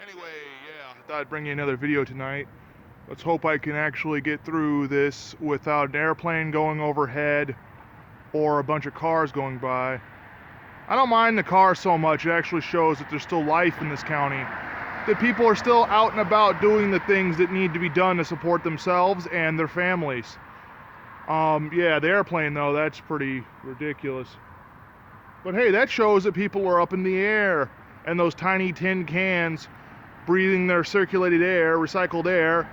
Anyway, yeah, I thought I'd bring you another video tonight. Let's hope I can actually get through this without an airplane going overhead or a bunch of cars going by. I don't mind the cars so much. It actually shows that there's still life in this county. That people are still out and about doing the things that need to be done to support themselves and their families. Yeah, the airplane though, that's pretty ridiculous. But hey, that shows that people are up in the air and those tiny tin cans breathing their circulated air, recycled air,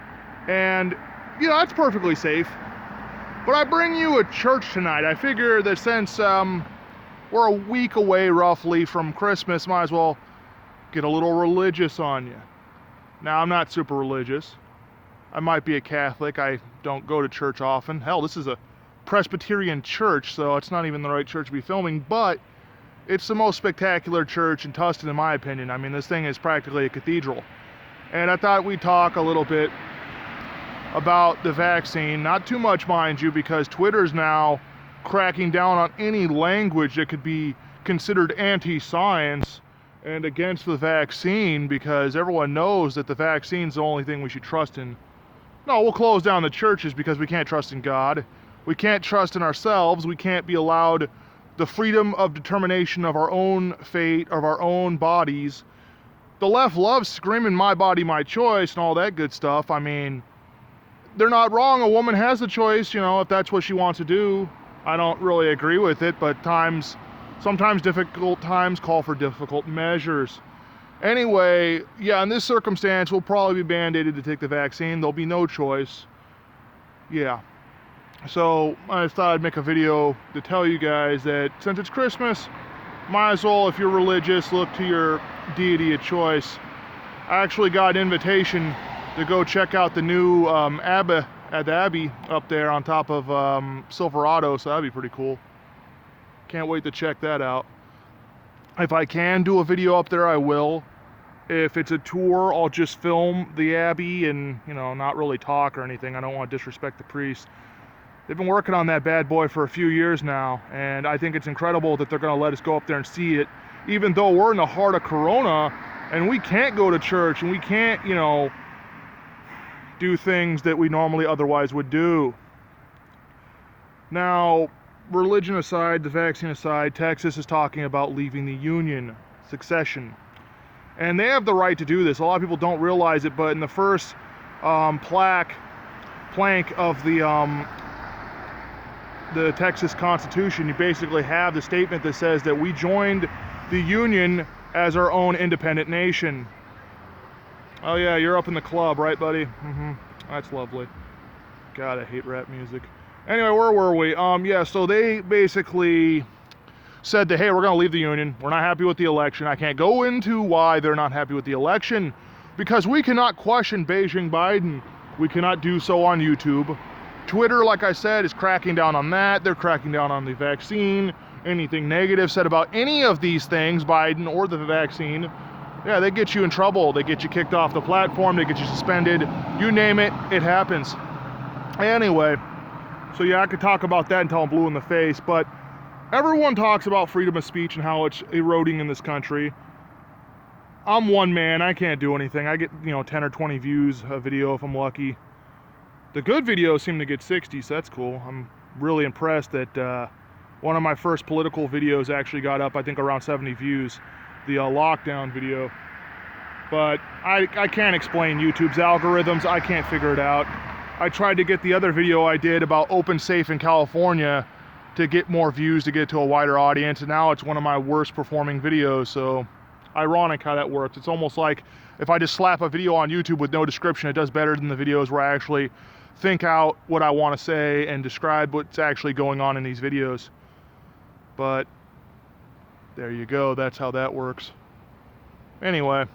and that's perfectly safe. But I bring you a church tonight. I figure that since we're a week away roughly from Christmas, might as well get a little religious on you. Now, I'm not super religious. I might be a Catholic. I don't go to church often. Hell, this is a Presbyterian church, so it's not even the right church to be filming, but it's the most spectacular church in Tustin, in my opinion. I mean, this thing is practically a cathedral. And I thought we'd talk a little bit about the vaccine. Not too much, mind you, because Twitter's now cracking down on any language that could be considered anti-science and against the vaccine, because everyone knows that the vaccine's the only thing we should trust in. No, we'll close down the churches because we can't trust in God. We can't trust in ourselves. We can't be allowed the freedom of determination of our own fate, of our own bodies. The left loves screaming, my body, my choice, and all that good stuff. I mean, they're not wrong. A woman has a choice, if that's what she wants to do. I don't really agree with it, but sometimes difficult times call for difficult measures. Anyway, yeah, in this circumstance, we'll probably be mandated to take the vaccine. There'll be no choice. Yeah. So I thought I'd make a video to tell you guys that since it's Christmas, might as well, if you're religious, look to your deity of choice. I actually got an invitation to go check out the new Abbey up there on top of Silverado, so that'd be pretty cool. Can't wait to check that out. If I can do a video up there, I will. If it's a tour, I'll just film the Abbey and, not really talk or anything. I don't want to disrespect the priest. They've been working on that bad boy for a few years now, and I think it's incredible that they're going to let us go up there and see it, even though we're in the heart of Corona, and we can't go to church, and we can't, do things that we normally otherwise would do. Now, religion aside, the vaccine aside, Texas is talking about leaving the Union, secession. And they have the right to do this. A lot of people don't realize it, but in the first plank of the Texas Constitution, you basically have the statement that says that we joined the Union as our own independent nation. Oh yeah, you're up in the club, right, buddy? That's lovely. God, I hate rap music. Anyway, where were we? Yeah, so they basically said that, hey, we're going to leave the Union. We're not happy with the election. I can't go into why they're not happy with the election, because we cannot question Beijing Biden. We cannot do so on YouTube. Twitter, like I said, is cracking down on that. They're cracking down on the vaccine. Anything negative said about any of these things, Biden or the vaccine, yeah, they get you in trouble. They get you kicked off the platform. They get you suspended. You name it, it happens. Anyway, so yeah, I could talk about that until I'm blue in the face, but everyone talks about freedom of speech and how it's eroding in this country. I'm one man. I can't do anything. I get, 10 or 20 views a video if I'm lucky. The good videos seem to get 60, so that's cool. I'm really impressed that one of my first political videos actually got up, I think, around 70 views, the lockdown video. But I can't explain YouTube's algorithms. I can't figure it out. I tried to get the other video I did about OpenSafe in California to get more views, to get to a wider audience, and now it's one of my worst performing videos, so ironic how that works. It's almost like if I just slap a video on YouTube with no description, it does better than the videos where I actually think out what I want to say and describe what's actually going on in these videos. But there you go, that's how that works. Anyway,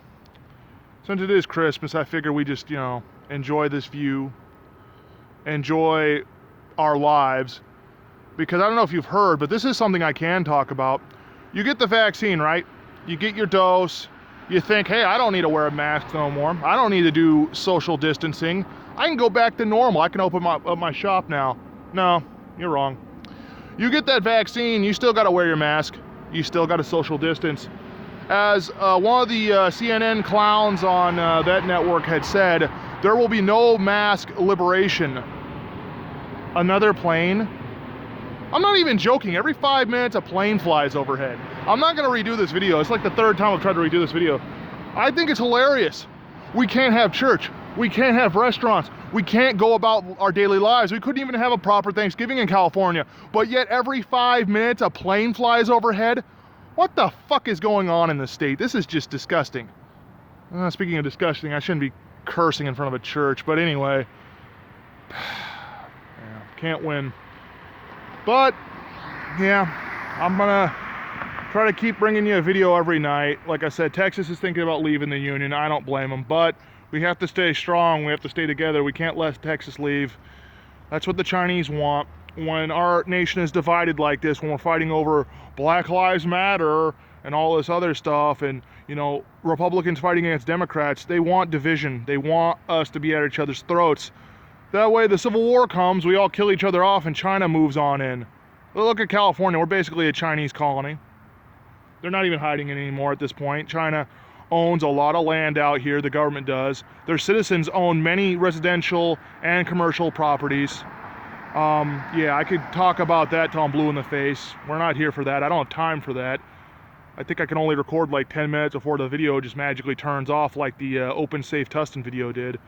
since it is Christmas, I figure we just, enjoy this view, enjoy our lives, because I don't know if you've heard, but this is something I can talk about. You get the vaccine, right? You get your dose, you think, hey, I don't need to wear a mask no more. I don't need to do social distancing. I can go back to normal. I can open up my shop now. No, you're wrong. You get that vaccine, you still got to wear your mask. You still got to social distance. As one of the CNN clowns on that network had said, there will be no mask liberation. Another plane? I'm not even joking. Every 5 minutes a plane flies overhead. I'm not gonna redo this video. It's like the third time I've tried to redo this video. I think it's hilarious. We can't have church. We can't have restaurants. We can't go about our daily lives. We couldn't even have a proper Thanksgiving in California. But yet every 5 minutes a plane flies overhead? What the fuck is going on in this state? This is just disgusting. Speaking of disgusting, I shouldn't be cursing in front of a church, but anyway. Yeah, can't win. But, yeah, I'm gonna try to keep bringing you a video every night. Like I said, Texas is thinking about leaving the Union. I don't blame them, but we have to stay strong. We have to stay together. We can't let Texas leave. That's what the Chinese want. When our nation is divided like this, when we're fighting over Black Lives Matter and all this other stuff, and, you know, Republicans fighting against Democrats, they want division. They want us to be at each other's throats. That way the Civil War comes, we all kill each other off, and China moves on in. Look at California. We're basically a Chinese colony. They're not even hiding it anymore at this point. China owns a lot of land out here, the government does. Their citizens own many residential and commercial properties. Yeah, I could talk about that till I'm blue in the face. We're not here for that. I don't have time for that. I think I can only record like 10 minutes before the video just magically turns off like the Open Safe Tustin video did.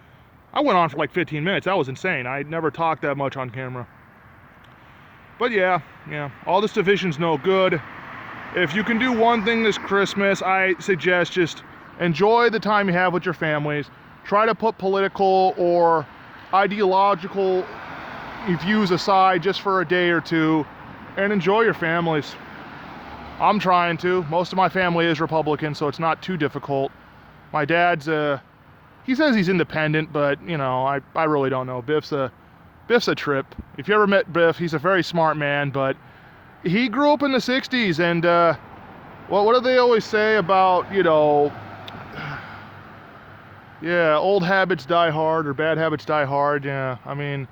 I went on for like 15 minutes. That was insane. I never talked that much on camera. But yeah, all this division's no good. If you can do one thing this Christmas, I suggest just enjoy the time you have with your families. Try to put political or ideological views aside just for a day or two and enjoy your families. I'm trying to. Most of my family is Republican, so it's not too difficult. My dad's he says he's independent, but you know, I really don't know. Biff's a trip. If you ever met Biff, he's a very smart man, but he grew up in the 60s, and what do they always say about, you know, yeah, old habits die hard or bad habits die hard. Yeah, I mean,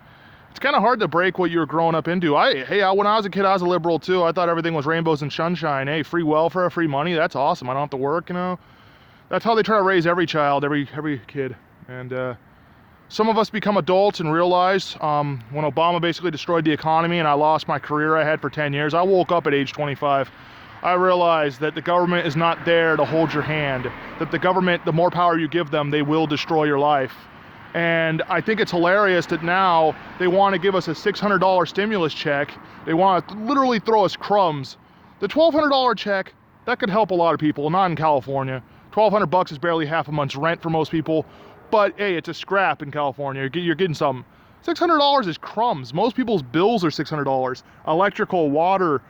it's kind of hard to break what you were growing up into. When I was a kid, I was a liberal too. I thought everything was rainbows and sunshine. Hey, free welfare, free money, that's awesome. I don't have to work, you know. That's how they try to raise every child, every kid. And some of us become adults and realize when Obama basically destroyed the economy and I lost my career I had for 10 years, I woke up at age 25. I realized that the government is not there to hold your hand, that the government, the more power you give them, they will destroy your life. And I think it's hilarious that now they want to give us a $600 stimulus check. They want to literally throw us crumbs. The $1,200 check, that could help a lot of people, not in California. $1,200 is barely half a month's rent for most people, but hey, it's a scrap in California. You're getting something. $600 is crumbs. Most people's bills are $600. Electrical, water,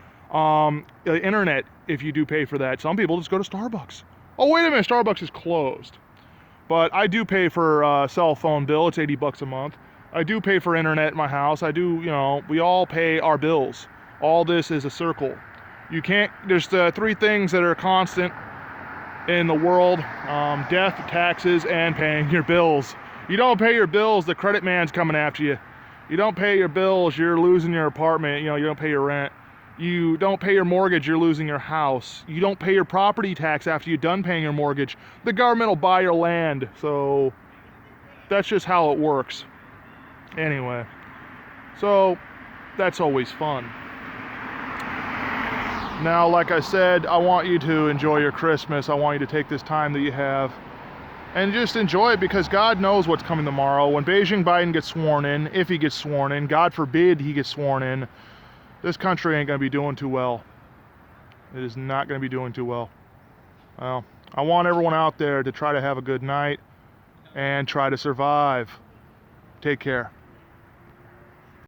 internet, if you do pay for that. Some people just go to Starbucks. Oh, wait a minute, Starbucks is closed. But I do pay for a cell phone bill. It's $80 a month. I do pay for internet in my house. I do, you know, we all pay our bills. All this is a circle. You can't, there's three things that are constant in the world: death, taxes, and paying your bills. You don't pay your bills, the credit man's coming after you. You don't pay your bills, you're losing your apartment. You know, you don't pay your rent. You don't pay your mortgage, you're losing your house. You don't pay your property tax after you're done paying your mortgage. The government will buy your land. So that's just how it works. Anyway, so that's always fun. Now, like I said, I want you to enjoy your Christmas. I want you to take this time that you have and just enjoy it, because God knows what's coming tomorrow. When Beijing Biden gets sworn in, if he gets sworn in, God forbid he gets sworn in, this country ain't going to be doing too well. It is not going to be doing too well. Well, I want everyone out there to try to have a good night and try to survive. Take care.